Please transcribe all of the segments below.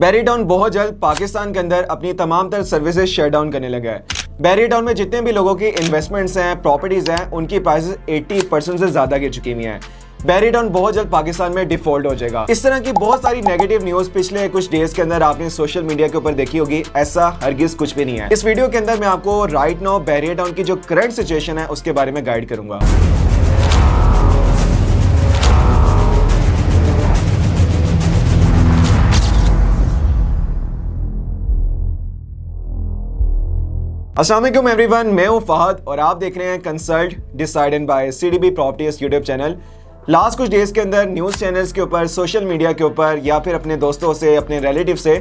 बैरी town बहुत जल्द पाकिस्तान के अंदर अपनी तमाम तर सर्विसेज शट डाउन करने लगा है। बैरी टाउन में जितने भी लोगों की इन्वेस्टमेंट्स हैं, प्रॉपर्टीज हैं, उनकी प्राइसेस 80% से ज्यादा गिर चुकी हुई हैं। बैरी टाउन बहुत जल्द पाकिस्तान में डिफॉल्ट हो जाएगा। इस तरह की बहुत सारी नेगेटिव न्यूज पिछले कुछ डेज के अंदर आपने सोशल मीडिया के ऊपर देखी होगी। ऐसा हरगिज कुछ भी नहीं है। इस वीडियो के अंदर मैं आपको राइट नाउ बैरी टाउन की जो करंट सिचुएशन है उसके बारे में गाइड करूंगा। अस्सलाम वालेकुम एवरीवन, मैं हूं फहद और आप देख रहे हैं consult decided by CDB properties YouTube channel. Last कुछ डेज के अंदर न्यूज़ चैनल्स के ऊपर, सोशल मीडिया के ऊपर या फिर अपने दोस्तों से, अपने रिलेटिव से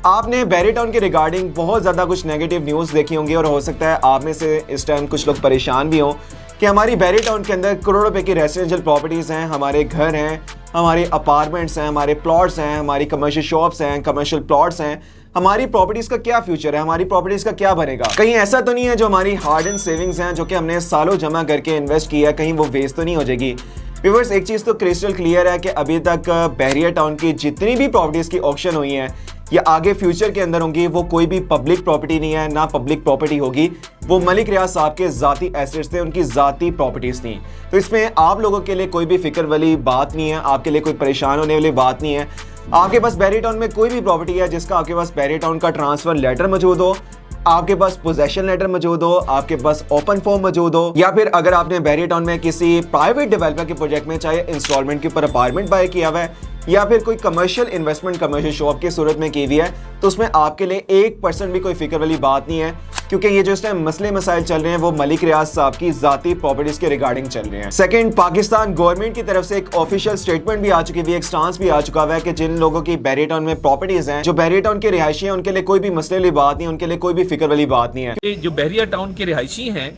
आपने बैरी टाउन के रिगार्डिंग बहुत ज़्यादा कुछ नेगेटिव न्यूज़ देखी होंगी और हो सकता है आप में से इस टाइम कुछ लोग परेशान भी हों कि हमारी बैरी टाउन के अंदर करोड़ों रुपए की रेजिडेंशियल प्रॉपर्टीज़ हैं, हमारे घर हैं, हमारे अपार्टमेंट्स हैं, हमारे प्लॉट्स हैं, हमारी कमर्शियल शॉप्स हैं, कमर्शियल प्लॉट्स हैं। हमारी प्रॉपर्टीज का क्या फ्यूचर है, हमारी प्रॉपर्टीज का क्या बनेगा? कहीं ऐसा तो नहीं है जो हमारी हार्ड एंड सेविंग्स हैं जो कि हमने सालों जमा करके इन्वेस्ट किया है, कहीं वो वेस्ट तो नहीं हो जाएगी? व्यूअर्स, एक चीज़ तो क्रिस्टल क्लियर है कि अभी तक बैरियर टाउन की जितनी भी प्रॉपर्टीज की ऑक्शन हुई हैं या आगे फ्यूचर के अंदर होंगी, वो कोई भी पब्लिक प्रॉपर्टी नहीं है, ना पब्लिक प्रॉपर्टी होगी। वो मलिक रियाज साहब के ज़ाती एसेट्स थे, उनकी ज़ाती प्रॉपर्टीज थी। तो इसमें आप लोगों के लिए कोई भी फिक्र वाली बात नहीं है, आपके लिए कोई परेशान होने वाली बात नहीं है। आपके पास बैरी टाउन में कोई भी प्रॉपर्टी है जिसका आपके पास बैरी टाउन का ट्रांसफर लेटर मौजूद हो, आपके पास पोजेशन लेटर मौजूद हो, आपके पास ओपन फॉर्म मौजूद हो, या फिर अगर आपने बैरी टाउन में किसी प्राइवेट डेवलपर के प्रोजेक्ट में चाहे इंस्टॉलमेंट के ऊपर अपार्टमेंट बाय किया हुआ है या फिर कोई कमर्शियल इन्वेस्टमेंट कमर्शियल शॉप की सूरत में की हुई है, तो उसमें आपके लिए 1% भी कोई फिक्र वाली बात नहीं है, क्योंकि ये जो इस टाइम मसले मसाइल चल रहे हैं वो मलिक रियाज साहब की जाती प्रॉपर्टीज के रिगार्डिंग चल रहे हैं। सेकंड, पाकिस्तान गवर्नमेंट की तरफ से एक ऑफिशियल स्टेटमेंट भी आ चुकी है, एक स्टांस भी आ चुका हुआ है कि जिन लोगों की बैरी टाउन में प्रॉपर्टीज हैं, जो बैरी टाउन के रिहायशी हैं, उनके लिए कोई भी मसले वाली बात नहीं, उनके लिए कोई भी फिक्र वाली बात नहीं है। जो बैरियर टाउन के रिहायशी हैं,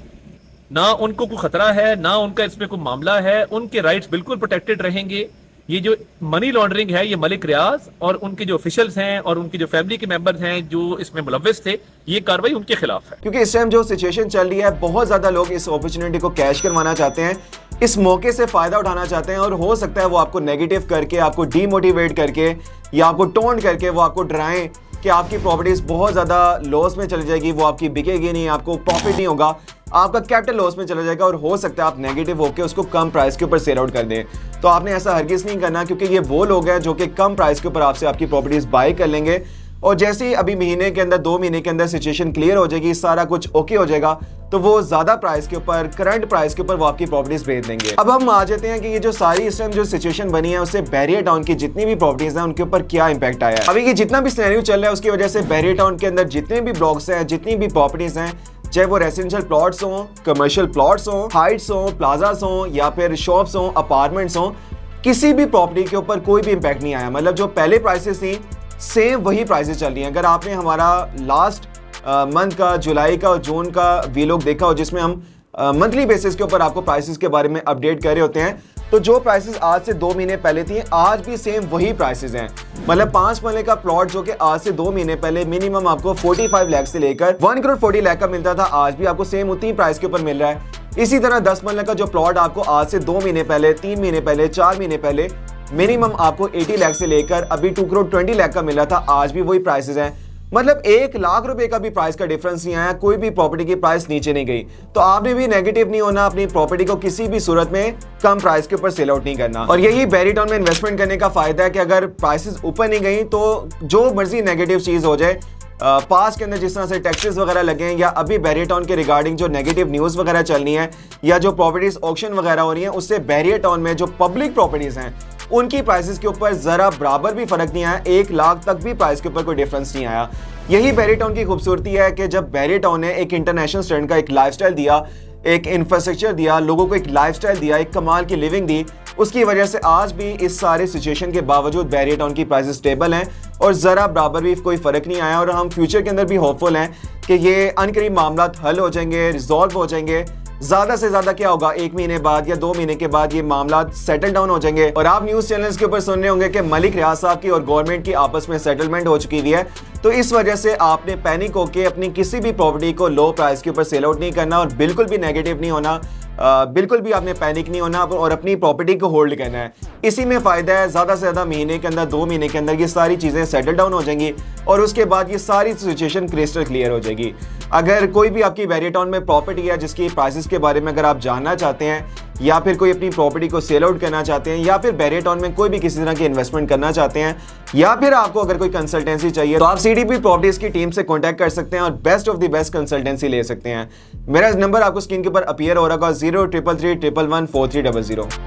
ना उनको कोई खतरा है, ना उनका इसमें कोई मामला है, उनके राइट्स बिल्कुल प्रोटेक्टेड रहेंगे। ये जो मनी लॉन्ड्रिंग है, ये मलिक रियाज और उनके जो ऑफिशियल्स हैं और उनकी जो फैमिली के मेंबर्स हैं जो इसमें मुलव्विस थे, ये कार्रवाई उनके खिलाफ है। क्योंकि इस टाइम जो सिचुएशन चल रही है, बहुत ज्यादा लोग इस अपॉर्चुनिटी को कैश करवाना चाहते हैं, इस मौके से फायदा उठाना चाहते हैं और हो सकता है वो आपको नेगेटिव करके, आपको डीमोटिवेट करके या आपको टोन करके वो आपको डराएं कि आपकी प्रॉपर्टीज बहुत ज्यादा लॉस में चली जाएगी, वो आपकी बिकेगी नहीं, आपको प्रॉफिट नहीं होगा, आपका कैपिटल लॉस में चला जाएगा और हो सकता है आप नेगेटिव होकर उसको कम प्राइस के ऊपर सेल आउट कर दें। तो आपने ऐसा हरगिज नहीं करना, क्योंकि ये वो लोग हैं जो कि कम प्राइस के ऊपर आपसे आपकी प्रॉपर्टीज बाय कर लेंगे और जैसे ही अभी महीने के अंदर, 2 महीने के अंदर सिचुएशन क्लियर हो जाएगी, सारा कुछ ओके हो जाएगा, तो वो ज्यादा प्राइस के ऊपर, करंट प्राइस के ऊपर वो आपकी प्रॉपर्टीज बेच देंगे। अब हम आ जाते हैं कि ये जो सारी इस टाइम जो सिचुएशन बनी है उससे बैरियर टाउन की जितनी भी प्रॉपर्टीज हैं उनके ऊपर क्या इंपैक्ट आया है। अभी ये जितना भी सिनेरियो चल रहा है उसकी वजह से बैरियर टाउन के अंदर जितने भी ब्लॉक्स हैं, जितनी भी प्रॉपर्टीज हैं, चाहे वो रेजिडेंशियल प्लॉट्स हों, कमर्शियल प्लॉट्स हों, हाइट्स हों, प्लाजास हों या फिर शॉप्स हों, अपार्टमेंट्स हों, किसी भी प्रॉपर्टी के ऊपर कोई भी इंपैक्ट नहीं आया। मतलब जो पहले प्राइसेस थी सेम वही प्राइसेस चल रही हैं। अगर आपने हमारा लास्ट मंथ का, जुलाई का और जून का वीलॉग देखा हो जिसमें हम मंथली बेसिस के ऊपर आपको प्राइसेस के बारे में अपडेट कर रहे होते हैं, तो जो प्राइसेस आज से 2 महीने पहले थी आज भी सेम वही प्राइसेस हैं। मतलब 5 मरले का प्लॉट जो कि आज से 2 महीने पहले मिनिमम आपको 45 लाख से लेकर 1 करोड़ 40 लाख का मिलता था, आज भी आपको सेम उतनी प्राइस के ऊपर मिल रहा है। इसी तरह 10 मरले का जो प्लॉट आपको आज से 2 महीने पहले, 3 महीने पहले, 4 महीने पहले मिनिमम आपको 80 लाख से लेकर अभी 2 करोड़ 20 लाख का मिला था, आज भी वही प्राइसेस हैं। मतलब 1 लाख रुपए का भी प्राइस का डिफरेंस नहीं आया, कोई भी प्रॉपर्टी की प्राइस नीचे नहीं गई। तो आपने भी नेगेटिव नहीं होना, अपनी प्रॉपर्टी को किसी भी सूरत में कम प्राइस के ऊपर सेल आउट नहीं करना। और यही बैरी टाउन में इन्वेस्टमेंट करने का फायदा है कि अगर प्राइसेस ऊपर नहीं गई तो जो मर्जी नेगेटिव चीज हो जाए, पास के अंदर जिस तरह से टैक्सेस वगैरह लगे हैं या अभी बैरियर टाउन के रिगार्डिंग जो नेगेटिव न्यूज़ वगैरह चल रही है या जो प्रॉपर्टीज ऑक्शन वगैरह हो रही हैं, उससे बैरियर टाउन में जो पब्लिक प्रॉपर्टीज हैं उनकी प्राइसेस के ऊपर जरा बराबर भी फर्क नहीं आया, 1 लाख तक भी प्राइस के ऊपर कोई डिफरेंस नहीं आया। यही बैरियर टाउन की खूबसूरती है कि जब बैरियर टाउन ने एक इंटरनेशनल स्टैंडर्ड का एक लाइफस्टाइल दिया, एक इंफ्रास्ट्रक्चर दिया, लोगों को एक लाइफस्टाइल दिया, एक कमाल की लिविंग दी, उसकी वजह से आज भी इस सारे सिचुएशन के बावजूद बैरियर टाउन की प्राइसेस स्टेबल हैं और जरा बराबर भी कोई फर्क नहीं आया। और हम फ्यूचर के अंदर भी होपफुल हैं कि ये अनकरीब मामला हल हो जाएंगे, रिजॉल्व हो जाएंगे। ज्यादा से ज्यादा क्या होगा, 1 महीने बाद या 2 महीने के बाद ये मामला सेटल डाउन हो जाएंगे और आप न्यूज चैनल्स के ऊपर सुन रहे होंगे कि मलिक रियाज साहब की और गवर्नमेंट की आपस में सेटलमेंट हो चुकी हुई है। तो इस वजह से आपने पैनिक होकर अपनी किसी भी प्रॉपर्टी को लो प्राइस के ऊपर सेल आउट नहीं करना और बिल्कुल भी नेगेटिव नहीं होना। बिल्कुल भी आपने पैनिक नहीं होना और अपनी प्रॉपर्टी को होल्ड करना है। इसी में फ़ायदा है, ज़्यादा से ज़्यादा महीने के अंदर 2 महीने के अंदर ये सारी चीज़ें सेटल डाउन हो जाएंगी और उसके बाद ये सारी सिचुएशन क्रिस्टल क्लियर हो जाएगी। अगर कोई भी आपकी वेरी टाउन में प्रॉपर्टी है जिसकी प्राइसेस के बारे में अगर आप जानना चाहते हैं या फिर कोई अपनी प्रॉपर्टी को सेल आउट करना चाहते हैं या फिर बैरियर टाउन में कोई भी किसी तरह की इन्वेस्टमेंट करना चाहते हैं या फिर आपको अगर कोई कंसल्टेंसी चाहिए तो आप CDP प्रॉपर्टीज की टीम से कांटेक्ट कर सकते हैं और best of the best consultancy ले सकते हैं। मेरा नंबर आपको स्क्रीन के ऊपर अपीयर हो रहा होगा 0333 111 4300।